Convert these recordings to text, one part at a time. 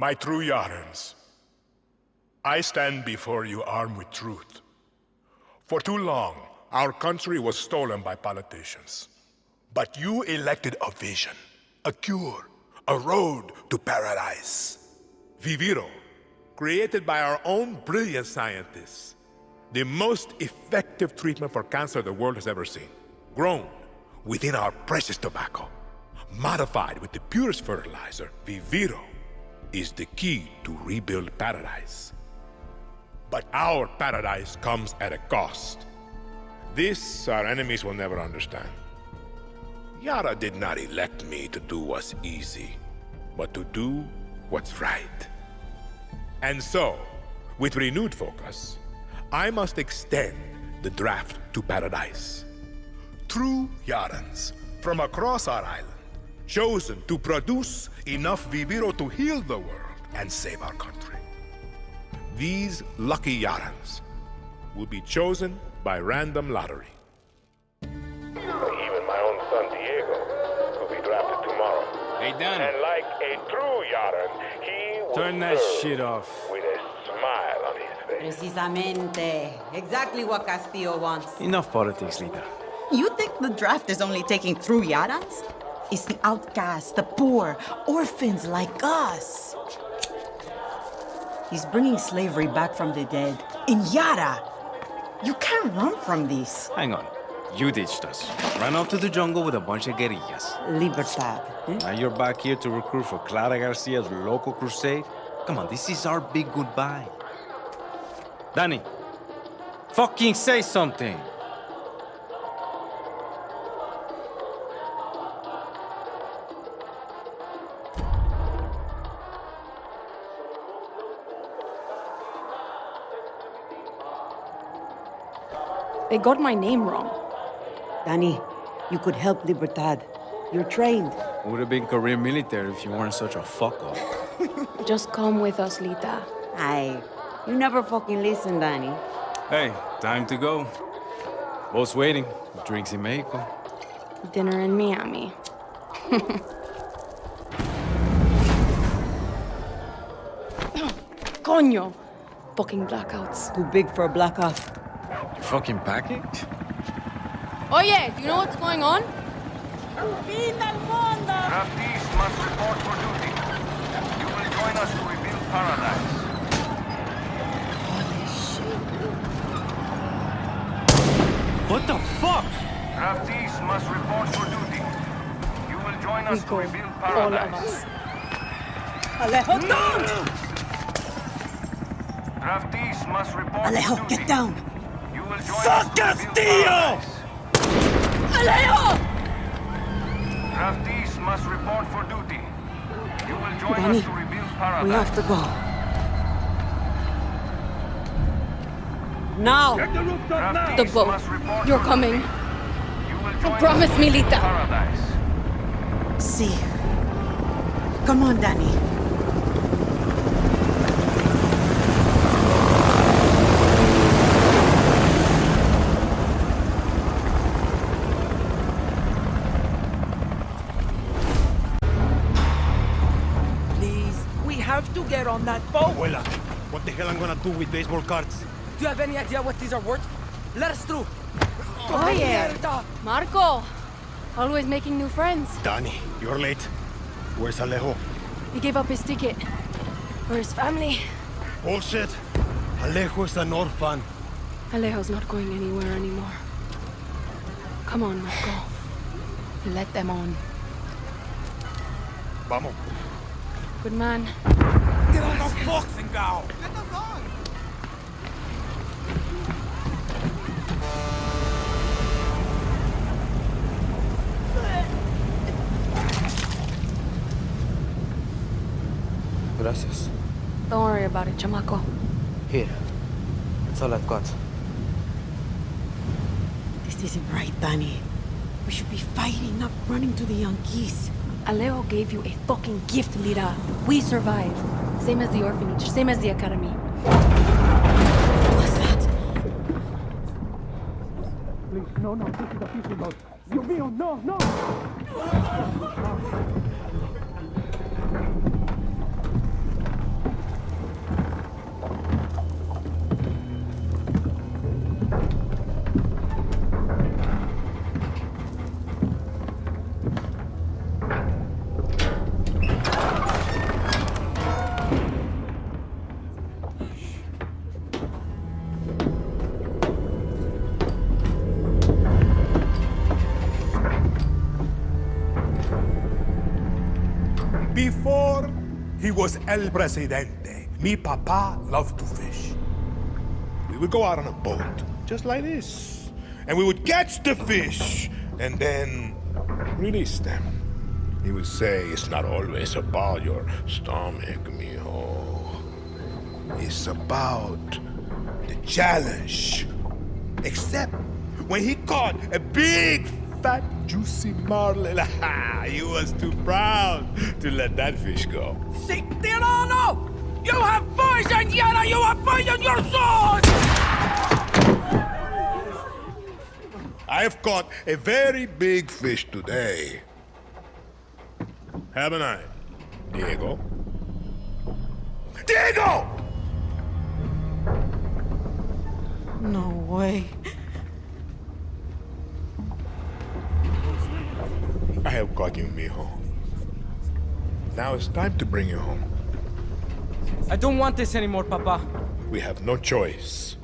My true Yarans, I stand before you armed with truth. For too long, our country was stolen by politicians. But you elected a vision, a cure, a road to paradise. Viviro, created by our own brilliant scientists. The most effective treatment for cancer the world has ever seen. Grown within our precious tobacco. Modified with the purest fertilizer, Viviro is the key to rebuild paradise. But our paradise comes at a cost. This our enemies will never understand. Yara did not elect me to do what's easy, but to do what's right. And so, with renewed focus, I must extend the draft to paradise. True Yarans from across our island, chosen to produce enough Viviro to heal the world and save our country. These lucky Yarans will be chosen by random lottery. Even my own son Diego will be drafted tomorrow. Hey, Danny. And like a true Yaran, he will Turn that serve shit off. with a smile on his face. Precisamente. Exactly what Castillo wants. Enough politics, Lita. You think the draft is only taking through Yarans? It's the outcasts, the poor, orphans like us. He's bringing slavery back from the dead. In Yara, you can't run from this. Hang on. You ditched us. Ran off to the jungle with a bunch of guerrillas. Libertad. Now you're back here to recruit for Clara Garcia's local crusade? Come on, this is our big goodbye. Danny, fucking say something. They got my name wrong. Danny, you could help Libertad. You're trained. Would have been career military if you weren't such a fuck-up. Just come with us, Lita. Aye. You never fucking listen, Danny. Hey, time to go. Boss waiting. Drinks in Mexico. Dinner in Miami. Coño! Fucking blackouts. Too big for a blackout. You fucking packing? Oye, do you know what's going on? Draftees must report for duty. You will join us to rebuild paradise. What the fuck? Draftees must report for duty. You will join us to rebuild All of paradise. us. Alejo, don't! Draftees must report Alejo, for duty. get down. You will join us to rebuild paradise. Alejo! Draftees must report for duty. You will join Danny, us to rebuild paradise. We have to go. Now! Draftees The boat. must report You're for coming. duty. You will join Promise us to me, rebuild Lita. paradise. See. Come on, Danny. Have to get on that boat. Abuela, what the hell I'm gonna do with baseball cards? Do you have any idea what these are worth? Let us through. Oh, yeah. Marco! Always making new friends. Danny, you're late. Where's Alejo? He gave up his ticket. For his family. Bullshit. Alejo is an orphan. Alejo's not going anywhere anymore. Come on, Marco. Let them on. Vamos. Good man. Get on the boxing gown. Gracias. Don't worry about it, chamaco. Here. That's all I've got. This isn't right, Danny. We should be fighting, not running to the Yankees. Alejo gave you a fucking gift, Lira. We survived. Same as the orphanage, same as the academy. What's that? Please, no, this is a fishing boat. Dios mío, no! He was el presidente. Mi papa loved to fish. We would go out on a boat, just like this. And we would catch the fish, and then release them. He would say, it's not always about your stomach, mijo. It's about the challenge. Except when he caught a big, fat, juicy marlin, he was too proud to let that fish go. Si, Tirano! You have poisoned Yana! You have poisoned your sword! I have caught a very big fish today. Haven't I, Diego? Diego! No way. I have caught you, mijo. Now it's time to bring you home. I don't want this anymore, Papa. We have no choice.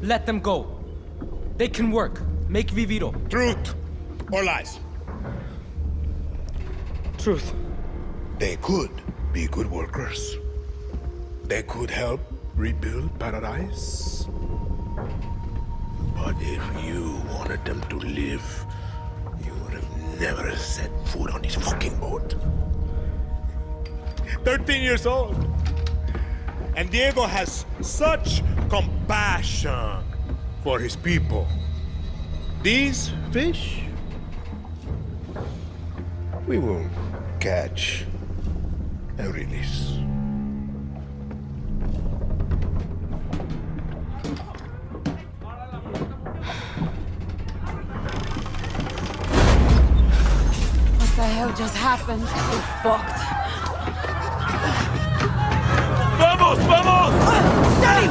Let them go. They can work. Make vivido. Truth or lies? Truth. They could be good workers. They could help rebuild paradise. But if you wanted them to live, you would have never set foot on this fucking boat. 13 years old. And Diego has such compassion for his people. These fish, we will catch and release. What the hell just happened? We're fucked. ¡Vamos, vamos! Daddy!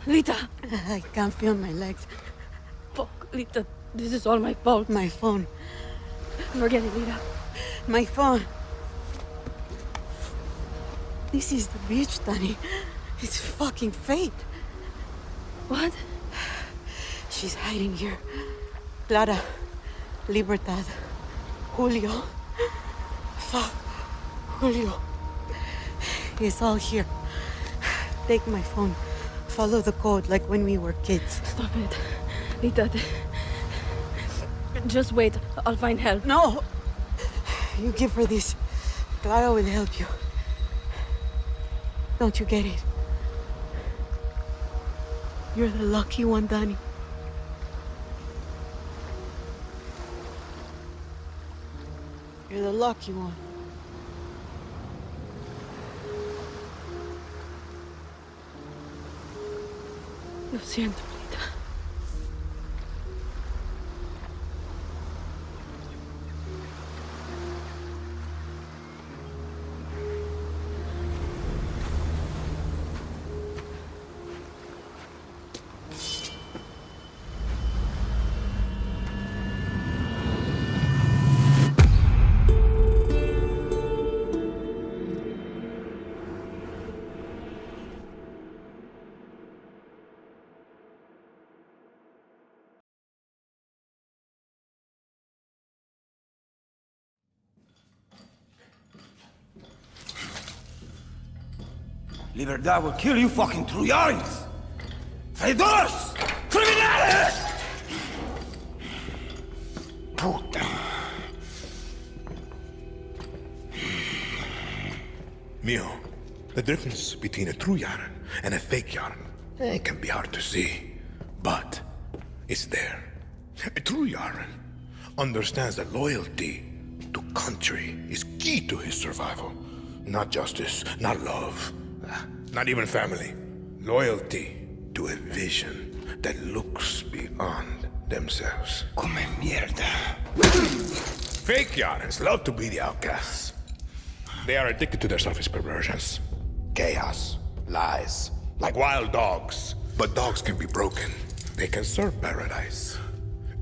Lita! I can't feel my legs. Fuck, Lita. This is all my fault. My phone. Forget it, Lita. My phone. This is the beach, Danny. It's fucking fate. What? She's hiding here. Clara, Libertad, Julio. Fuck, Julio. It's all here. Take my phone. Follow the code like when we were kids. Stop it. Lita. Just wait. I'll find help. No! You give her this. Clara will help you. Don't you get it? You're the lucky one, Danny. You're the lucky one. Lo siento, Lita. Libertad will kill you fucking trullanes! Traidores! Criminales! Puta. Mio, the difference between a true yarn and a fake yarn can be hard to see, but it's there. A true yarn understands that loyalty to country is key to his survival. Not justice, not love, not even family. Loyalty to a vision that looks beyond themselves. Come mierda. Fake yarns love to be the outcasts. They are addicted to their selfish perversions. Chaos, lies, like wild dogs. But dogs can be broken. They can serve paradise.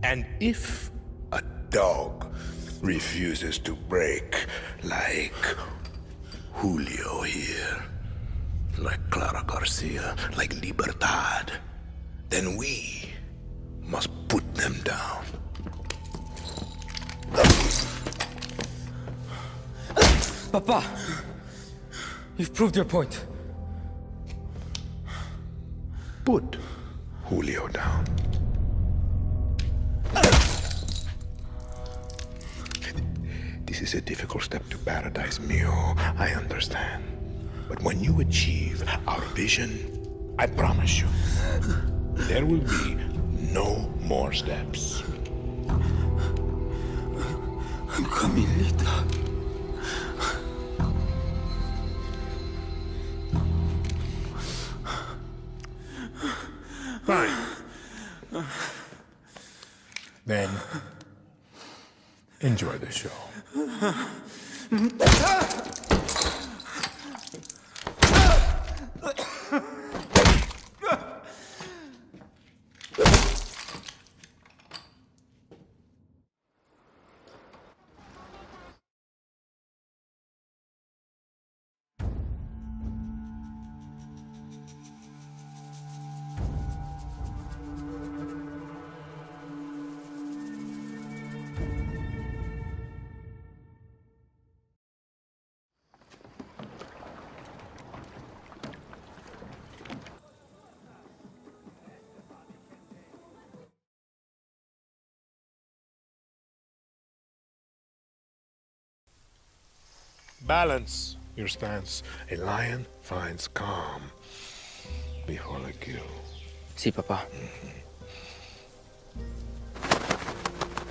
And if a dog refuses to break, like Julio here, like Clara Garcia, like Libertad, then we must put them down. Papa, you've proved your point. Put Julio down. This is a difficult step to paradise, Mio. I understand. But when you achieve our vision, I promise you, there will be no more steps. I'm coming, Lita. Fine. Then, enjoy the show. Balance your stance. A lion finds calm before the kill. Sí, papá.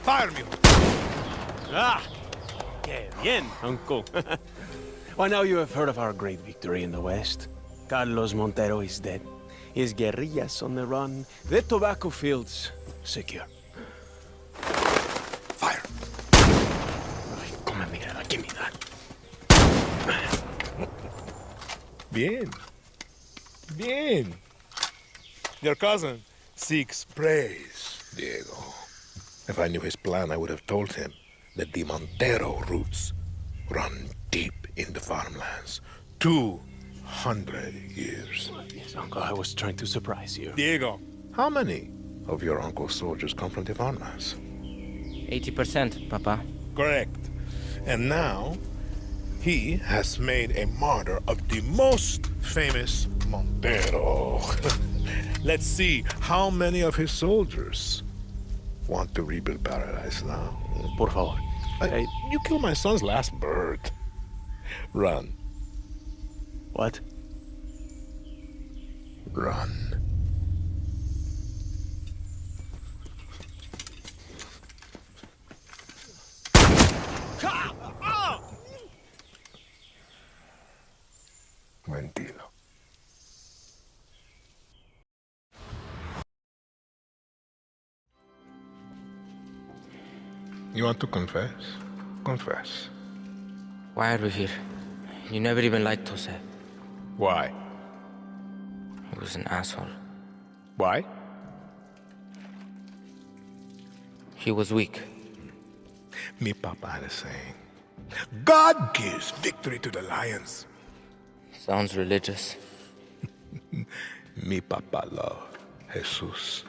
Fire me! Ah! Que bien, uncle. Well, now you have heard of our great victory in the West. Carlos Montero is dead. His guerrillas on the run. The tobacco fields secure. Fire! Ay, come mira, give me that. Bien. Bien. Your cousin seeks praise, Diego. If I knew his plan, I would have told him that the Montero roots run deep in the farmlands. 200 years. Yes, uncle, I was trying to surprise you. Diego, how many of your uncle's soldiers come from the farmlands? 80%, Papa. Correct. And now, he has made a martyr of the most famous Montero. Let's see how many of his soldiers want to rebuild paradise now. Por favor. You killed my son's last bird. Run. What? Run. Mentilo. You want to confess? Confess. Why are we here? You never even liked Jose. Why? He was an asshole. Why? He was weak. Me papa had a saying. God gives victory to the lions. Sounds religious. Mi papa loved Jesus.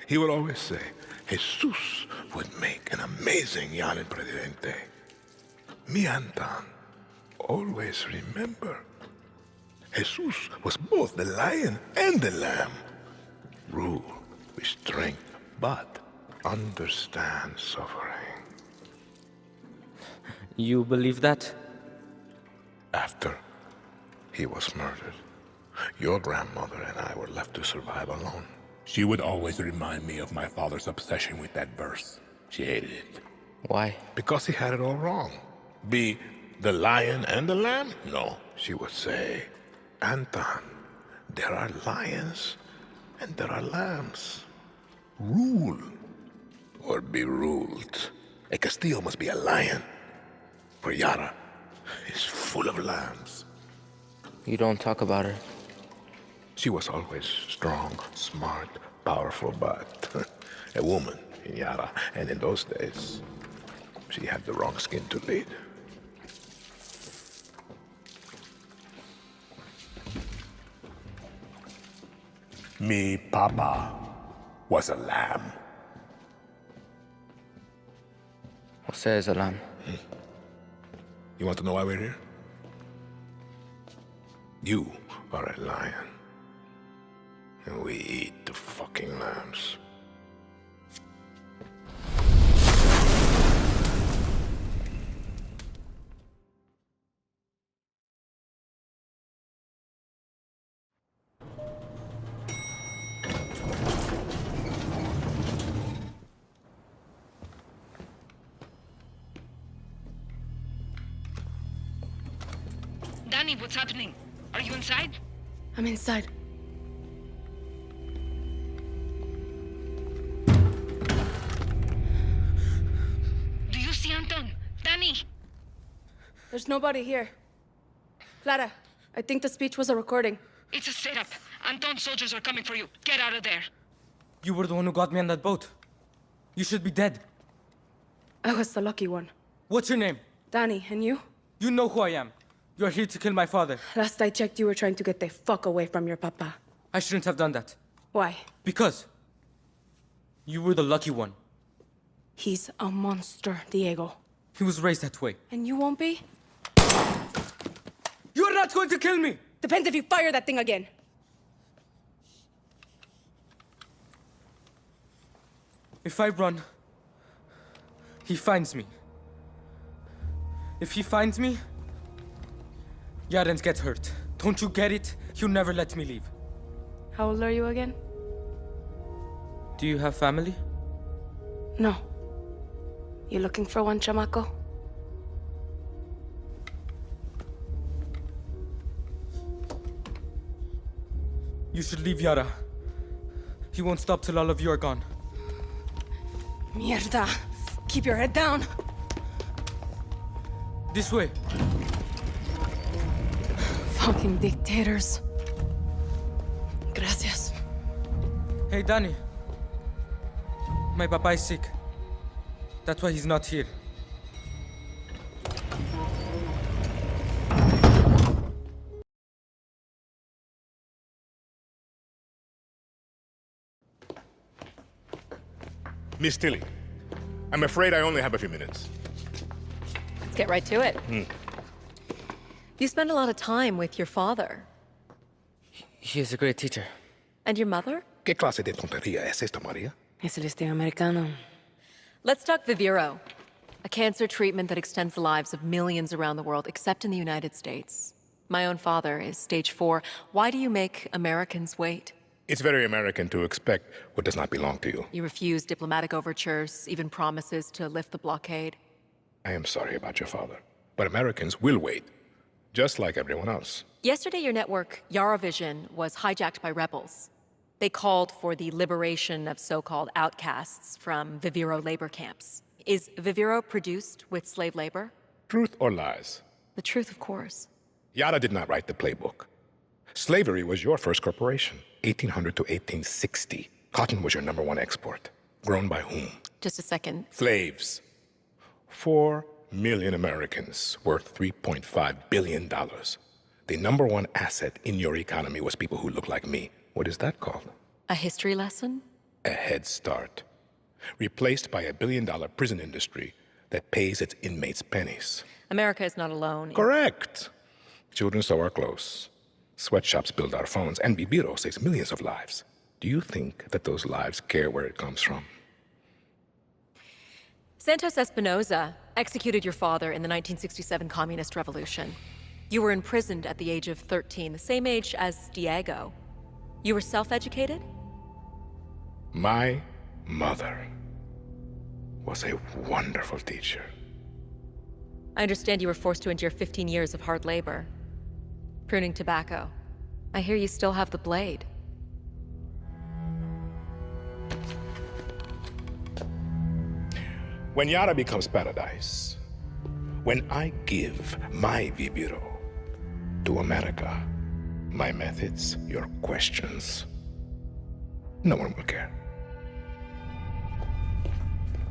He would always say, Jesus would make an amazing Yanin Presidente. Mi Anton always remember, Jesus was both the lion and the lamb. Rule with strength, but understand suffering. You believe that? After he was murdered. Your grandmother and I were left to survive alone. She would always remind me of my father's obsession with that verse. She hated it. Why? Because he had it all wrong. Be the lion and the lamb? No. She would say, Anton, there are lions and there are lambs. Rule or be ruled. A Castillo must be a lion, for Yara is full of lambs. You don't talk about her. She was always strong, smart, powerful, but a woman in Yara. And in those days, she had the wrong skin to lead. Me papa was a lamb. Jose is a lamb. You want to know why we're here? You are a lion. And we eat the fucking lambs. Danny, what's happening? Are you inside? I'm inside. Do you see Anton? Danny! There's nobody here. Clara, I think the speech was a recording. It's a setup. Anton's soldiers are coming for you. Get out of there. You were the one who got me on that boat. You should be dead. I was the lucky one. What's your name? Danny, and you? You know who I am. You are here to kill my father. Last I checked, you were trying to get the fuck away from your papa. I shouldn't have done that. Why? Because you were the lucky one. He's a monster, Diego. He was raised that way. And you won't be? You are not going to kill me! Depends if you fire that thing again. If I run, he finds me. If he finds me, Yarens gets hurt. Don't you get it? He'll never let me leave. How old are you again? Do you have family? No. You looking for one, chamaco? You should leave Yara. He won't stop till all of you are gone. Mierda! Keep your head down! This way. Fucking dictators. Gracias. Hey, Danny. My papa is sick. That's why he's not here. Miss Tilly, I'm afraid I only have a few minutes. Let's get right to it. You spend a lot of time with your father. He is a great teacher. And your mother? ¿Qué clase de tontería es esta, María? Es el estilo americano. Let's talk Viviro, a cancer treatment that extends the lives of millions around the world, except in the United States. My own father is stage 4. Why do you make Americans wait? It's very American to expect what does not belong to you. You refuse diplomatic overtures, even promises to lift the blockade. I am sorry about your father, but Americans will wait, just like everyone else. Yesterday, your network, Yaravision, was hijacked by rebels. They called for the liberation of so-called outcasts from Viviro labor camps. Is Viviro produced with slave labor? Truth or lies? The truth, of course. Yara did not write the playbook. Slavery was your first corporation, 1800 to 1860. Cotton was your #1 export. Grown by whom? Just a second. Slaves. 4 million Americans, worth $3.5 billion. The #1 asset in your economy was people who look like me. What is that called? A history lesson? A head start. Replaced by a billion-dollar prison industry that pays its inmates pennies. America is not alone. Correct. Children sew our clothes. Sweatshops build our phones. And Viviro saves millions of lives. Do you think that those lives care where it comes from? Santos Espinosa executed your father in the 1967 Communist Revolution. You were imprisoned at the age of 13, the same age as Diego. You were self-educated? My mother was a wonderful teacher. I understand you were forced to endure 15 years of hard labor. Pruning tobacco. I hear you still have the blade. When Yara becomes paradise, when I give my vídeo to America, my methods, your questions, no one will care.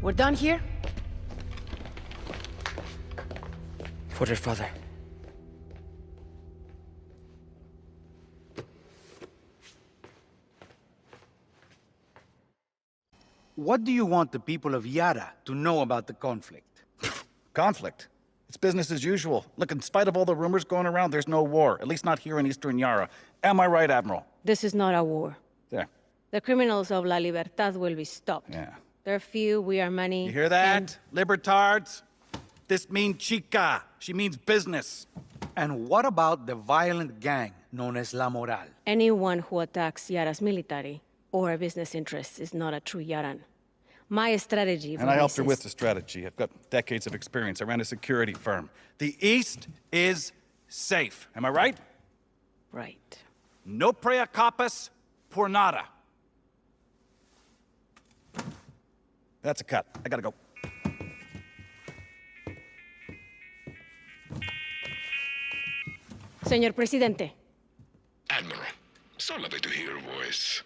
We're done here? For your father. What do you want the people of Yara to know about the conflict? Conflict? It's business as usual. Look, in spite of all the rumors going around, there's no war. At least not here in Eastern Yara. Am I right, Admiral? This is not a war. There. The criminals of La Libertad will be stopped. Yeah. They're few, we are many. You hear that? Libertards? This means chica. She means business. And what about the violent gang known as La Moral? Anyone who attacks Yara's military or business interests is not a true Yaran. My strategy... And I helped her with the strategy. I've got decades of experience. I ran a security firm. The East is safe. Am I right? Right. No prea capas por nada. That's a cut. I gotta go. Señor Presidente. Admiral, so lovely to hear your voice.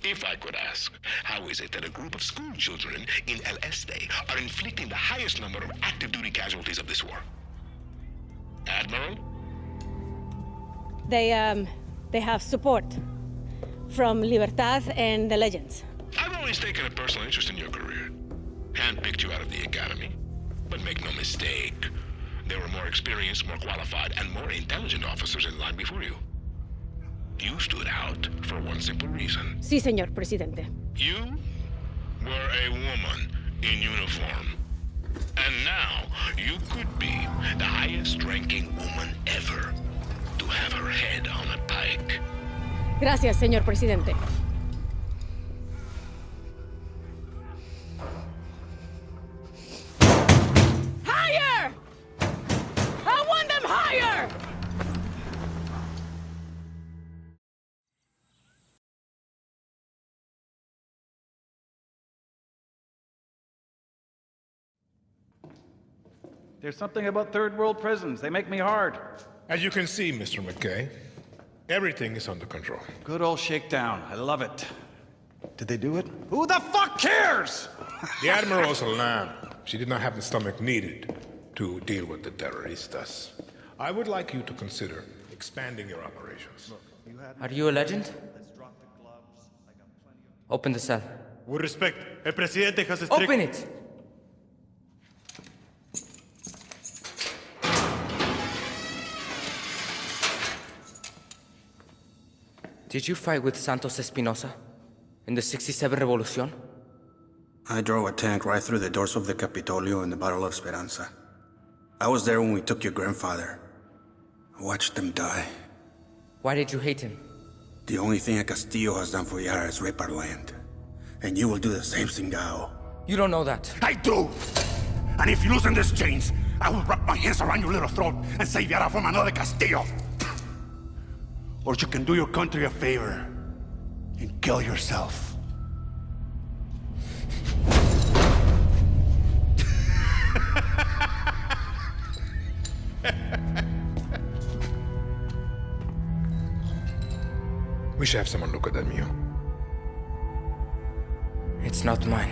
If I could ask, how is it that a group of school children in El Este are inflicting the highest number of active duty casualties of this war? Admiral? They have support from Libertad and the Legends. I've always taken a personal interest in your career. Handpicked you out of the academy. But make no mistake, there were more experienced, more qualified, and more intelligent officers in line before you. You stood out for one simple reason. Sí, señor Presidente. You were a woman in uniform. And now you could be the highest-ranking woman ever to have her head on a pike. Gracias, señor Presidente. Higher! I want them higher! There's something about third world prisons. They make me hard. As you can see, Mr. McKay, everything is under control. Good old shakedown. I love it. Did they do it? Who the fuck cares? The Admiral was a lamb. She did not have the stomach needed to deal with the terroristas. I would like you to consider expanding your operations. Are you a legend? Open the cell. With respect, el presidente has strict... Open it! Did you fight with Santos Espinosa in the 67 Revolution? I drove a tank right through the doors of the Capitolio in the Battle of Esperanza. I was there when we took your grandfather. I watched him die. Why did you hate him? The only thing a Castillo has done for Yara is rape our land. And you will do the same, Singao. You don't know that. I do! And if you loosen these chains, I will wrap my hands around your little throat and save Yara from another Castillo! Or you can do your country a favor and kill yourself. We should have someone look at that mule. It's not mine.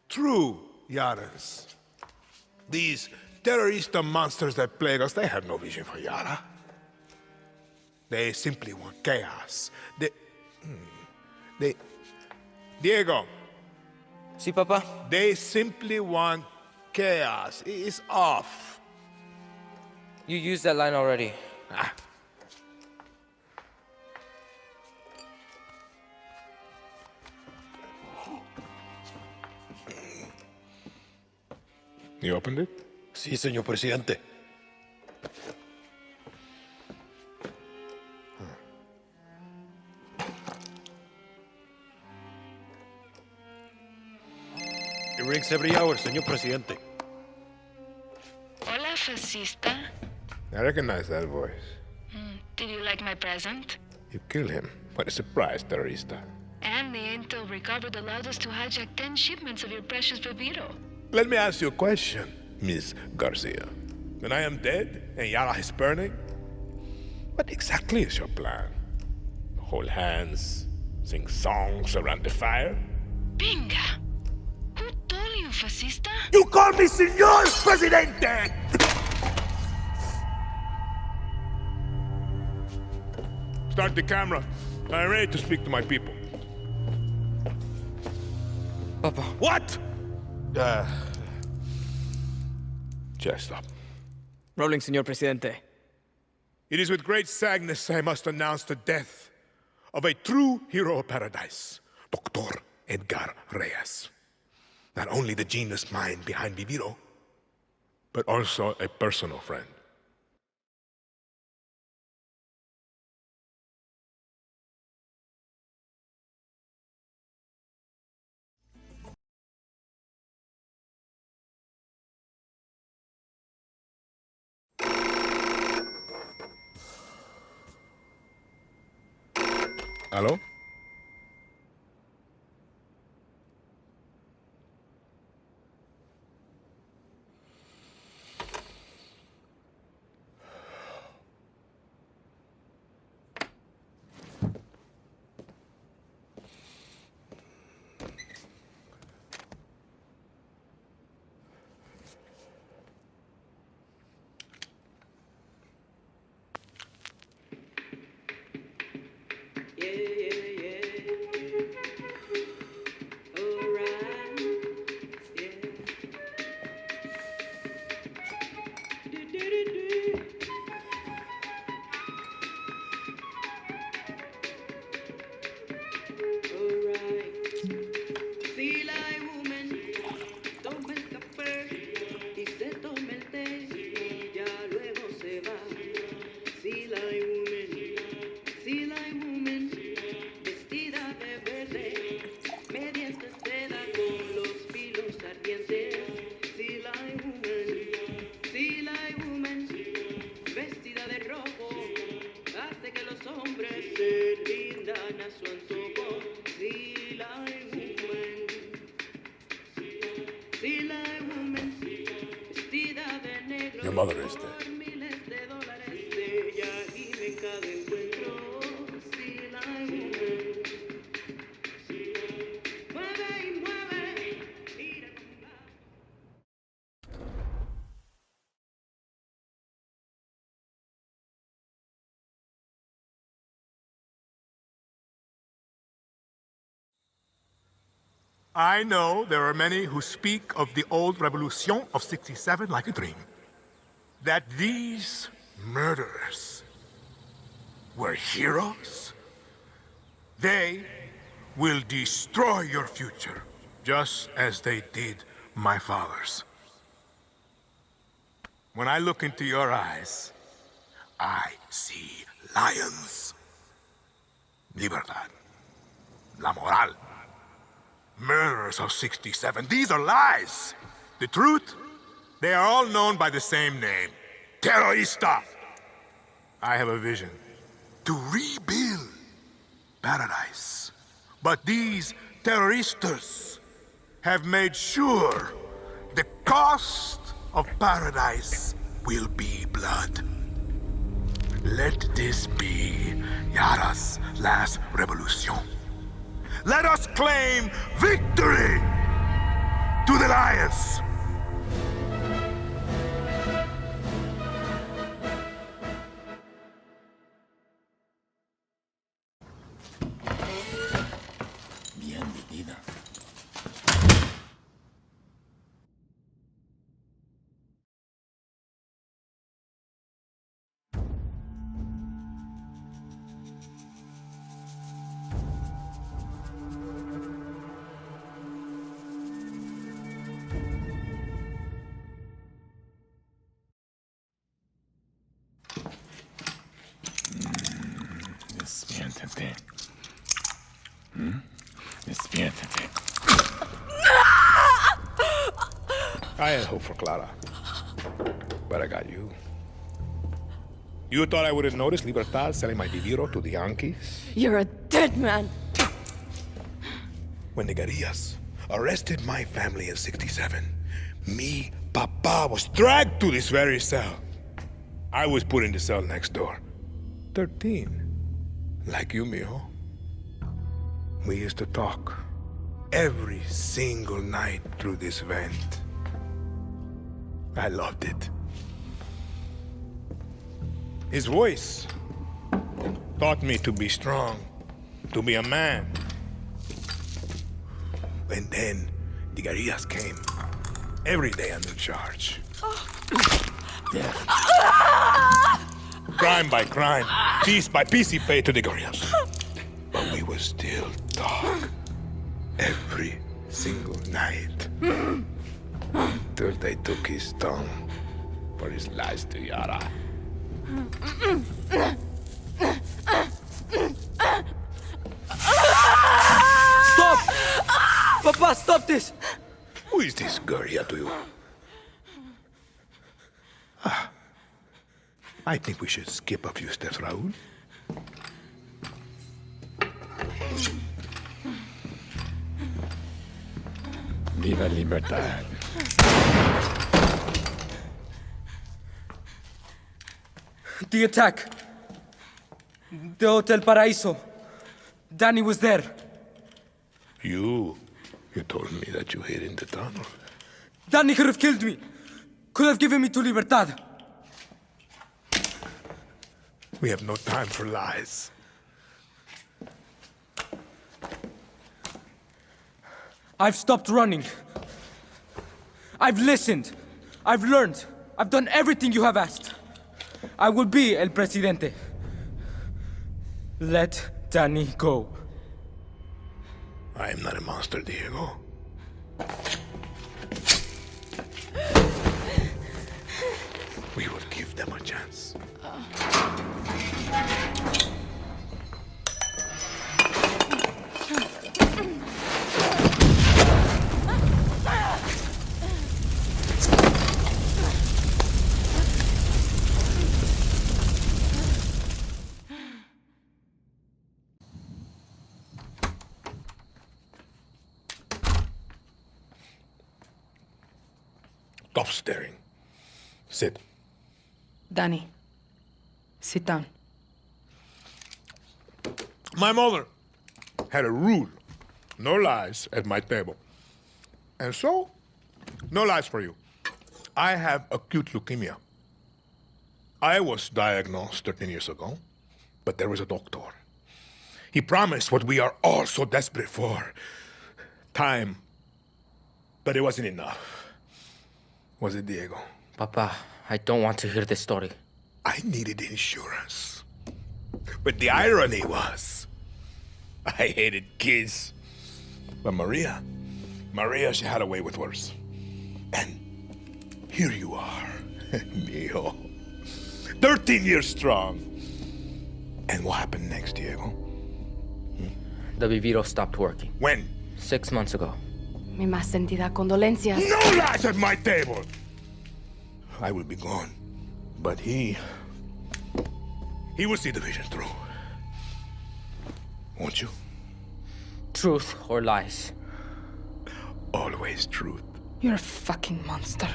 True, Yaras. These terrorista monsters that plague us, they have no vision for Yara. They simply want chaos. Diego. Sí, Papa? They simply want chaos. It's off. You used that line already. You opened it? Sí, señor presidente. It rings every hour, señor presidente. Hola, fascista. I recognize that voice. Did you like my present? You killed him. What a surprise, terrorista. And the intel recovered allowed us to hijack 10 shipments of your precious Viviro. Let me ask you a question, Miss Garcia. When I am dead and Yara is burning, what exactly is your plan? Hold hands, sing songs around the fire? Binga! Who told you, fascista? You call me Señor Presidente! Start the camera. I'm ready to speak to my people. Papa. What? Just stop. Rolling, señor presidente. It is with great sadness I must announce the death of a true hero of paradise, Dr. Edgar Reyes. Not only the genius mind behind Viviro, but also a personal friend. ¿Aló? Your mother is dead. I know there are many who speak of the old revolution of '67 like a dream. That these murderers were heroes? They will destroy your future, just as they did my father's. When I look into your eyes, I see lions. Libertad. La moral. Murderers of '67. These are lies. The truth? They are all known by the same name. Terrorista. I have a vision. To rebuild paradise. But these terroristas have made sure the cost of paradise will be blood. Let this be Yara's last revolution. Let us claim victory to the lions! Despiértate. Despiértate. I had hope for Clara, but I got you. You thought I wouldn't notice Libertad selling my Viviro to the Yankees? You're a dead man. When the guerrillas arrested my family in '67, me, Papa, was dragged to this very cell. I was put in the cell next door. 13. Like you, mijo. We used to talk every single night through this vent. I loved it. His voice taught me to be strong, to be a man. And then the guerrillas came. Every day under charge. Death. Crime by crime, piece by piece he paid to the guerrillas. But we would still talk every single night. Till they took his tongue for his lies to Yara. Stop! Papa, stop this! Who is this guerrilla to you? I think we should skip a few steps, Raúl. Viva Libertad. The attack. The Hotel Paraíso. Danny was there. You told me that you hid in the tunnel. Danny could have killed me. Could have given me to Libertad. We have no time for lies. I've stopped running. I've listened. I've learned. I've done everything you have asked. I will be El Presidente. Let Danny go. I am not a monster, Diego. We will give them a chance. Stop staring. Sit. Danny, sit down. My mother had a rule. No lies at my table. And so, no lies for you. I have acute leukemia. I was diagnosed 13 years ago, but there was a doctor. He promised what we are all so desperate for. Time. But it wasn't enough. Was it, Diego? Papa, I don't want to hear this story. I needed insurance. But the irony was, I hated kids. But Maria, she had a way with words. And here you are, mijo. 13 years strong. And what happened next, Diego? The Viviro stopped working. When? 6 months ago. Mi más sentida condolencias. No lies at my table! I will be gone. But he will see the vision through. Won't you? Truth or lies? Always truth. You're a fucking monster.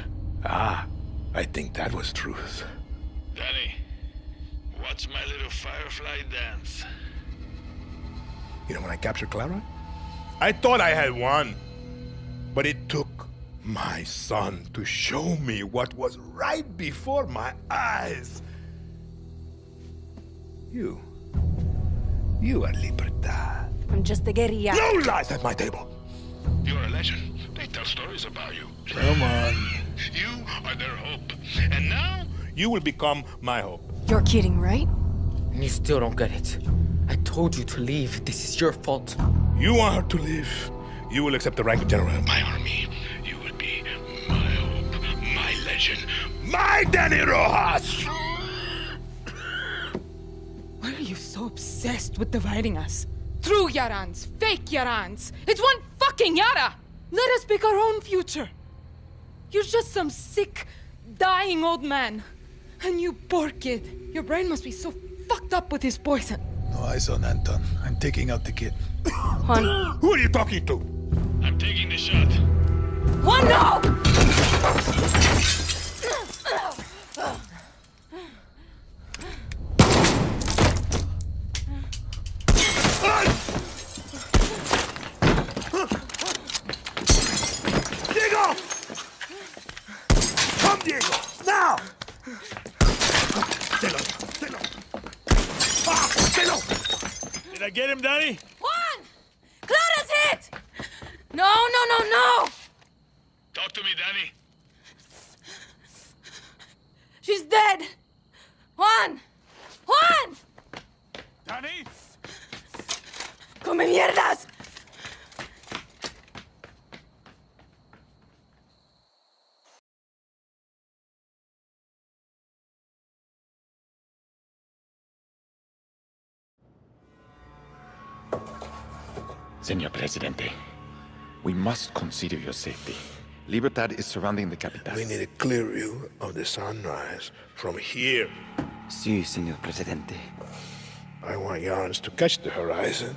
Ah, I think that was truth. Danny, watch my little firefly dance. You know when I captured Clara? I thought I had won. But it took my son to show me what was right before my eyes. You are Libertad. I'm just a guerrilla. No lies at my table. You're a legend. They tell stories about you. Come on. You are their hope. And now, you will become my hope. You're kidding, right? And you still don't get it. I told you to leave. This is your fault. You want her to leave. You will accept the rank of general of my army. You will be my hope, my legend, my Danny Rojas! What are you saying? so obsessed with dividing us. True Yarans, fake Yarans. It's one fucking Yara! Let us pick our own future. You're just some sick, dying old man. And you poor kid. Your brain must be so fucked up with his poison. No eyes on Anton. I'm taking out the kid. Juan. Who are you talking to? I'm taking the shot. Juan, no! Diego! Come, Diego! Now! Did I get him, Danny? Juan! Clara's hit! No! Talk to me, Danny. She's dead! Juan! Danny? ¡Come mierdas! Señor Presidente, we must consider your safety. Libertad is surrounding the capital. We need a clear view of the sunrise from here. Sí, señor Presidente. I want Yarans to catch the horizon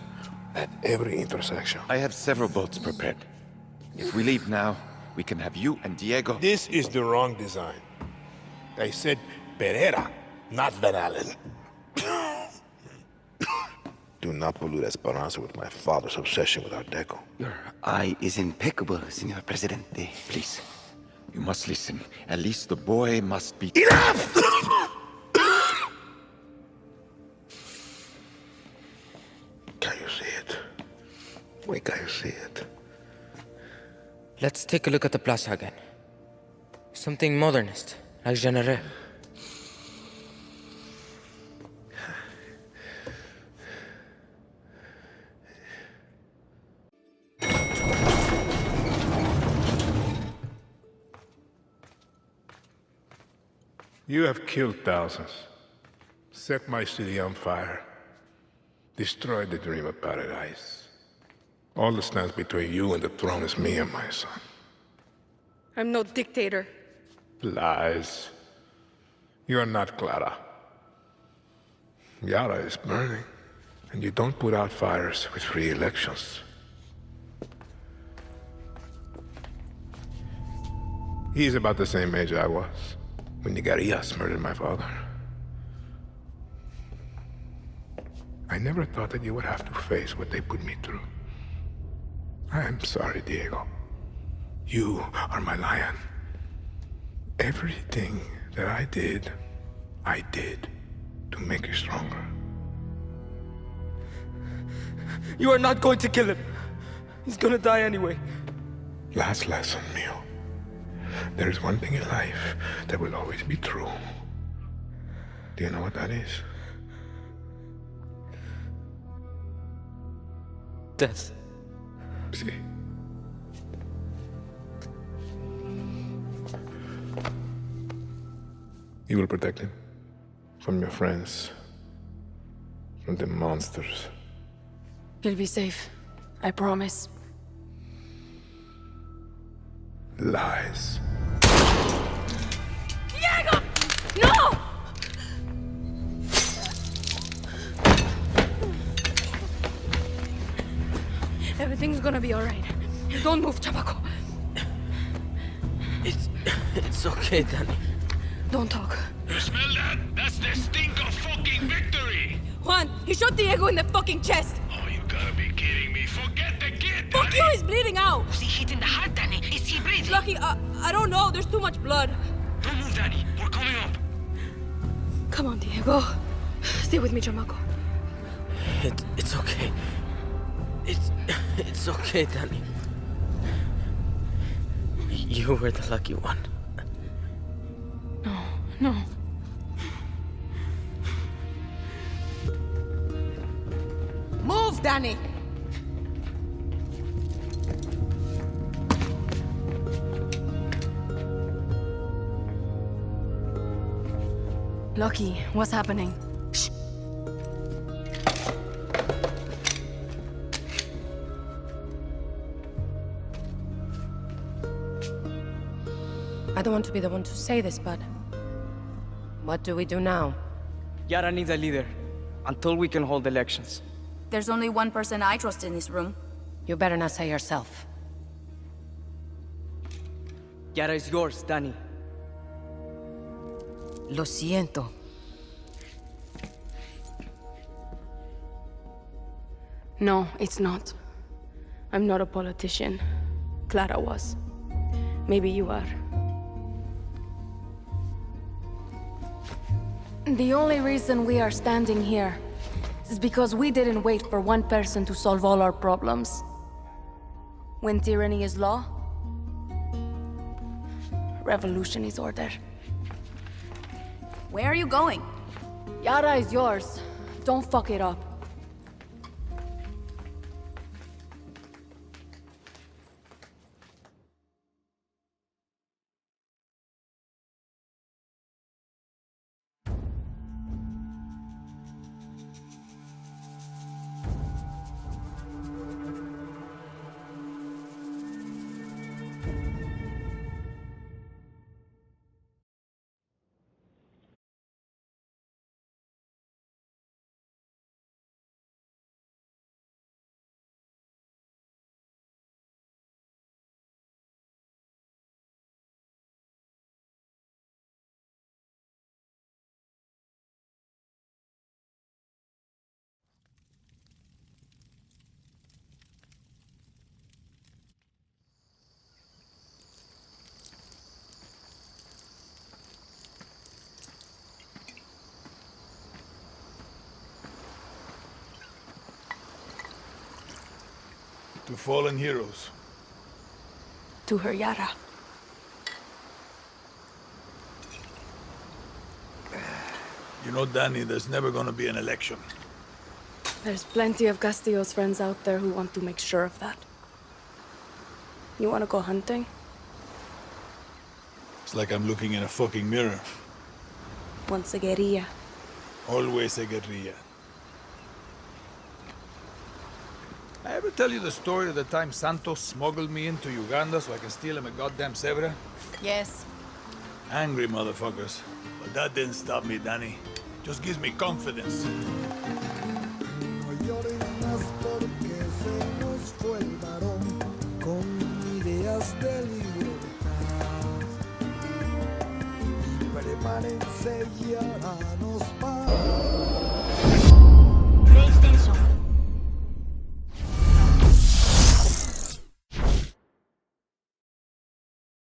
at every intersection. I have several boats prepared. If we leave now, we can have you and Diego. This is the wrong design. I said Pereira, not Van Allen. Do not pollute Esperanza with my father's obsession with Art Deco. Your eye is impeccable, señor Presidente. Please, you must listen. At least the boy must be... Enough! Can you see it? Wait, can you see it? Let's take a look at the plaza again. Something modernist, like Genere. You have killed thousands, set my city on fire, destroyed the dream of paradise. All that stands between you and the throne is me and my son. I'm no dictator. Lies. You are not Clara. Yara is burning, and you don't put out fires with free elections. He's about the same age I was when the guerrillas murdered my father. I never thought that you would have to face what they put me through. I am sorry, Diego. You are my lion. Everything that I did to make you stronger. You are not going to kill him. He's gonna die anyway. Last lesson, Mio. There is one thing in life that will always be true. Do you know what that is? Death. See? You will protect him from your friends, from the monsters. He'll be safe. I promise. Lies. Diego! No! Everything's gonna be all right. Don't move, chamaco. It's okay, Danny. Don't talk. You smell that? That's the stink of fucking victory! Juan, he shot Diego in the fucking chest. Oh, you gotta be kidding me. Forget the kid, Fuck you, he's bleeding out. Was he hit in the heart, Danny? Is he breathing? Lucky, I don't know. There's too much blood. Don't move, Danny. We're coming up. Come on, Diego. Stay with me, chamaco. It's okay. It's okay, Danny. You were the lucky one. No. Move, Danny! Lucky, what's happening? I don't want to be the one to say this, but... what do we do now? Yara needs a leader, until we can hold elections. There's only one person I trust in this room. You better not say yourself. Yara is yours, Dani. Lo siento. No, it's not. I'm not a politician. Clara was. Maybe you are. The only reason we are standing here is because we didn't wait for one person to solve all our problems. When tyranny is law, revolution is order. Where are you going? Yara is yours. Don't fuck it up. To fallen heroes. To her Yara. You know, Dani, there's never gonna be an election. There's plenty of Castillo's friends out there who want to make sure of that. You want to go hunting? It's like I'm looking in a fucking mirror. Once a guerrilla. Always a guerrilla. I ever tell you the story of the time Santos smuggled me into Uganda so I can steal him a goddamn zebra? Yes. Angry motherfuckers. But that didn't stop me, Dani. Just gives me confidence.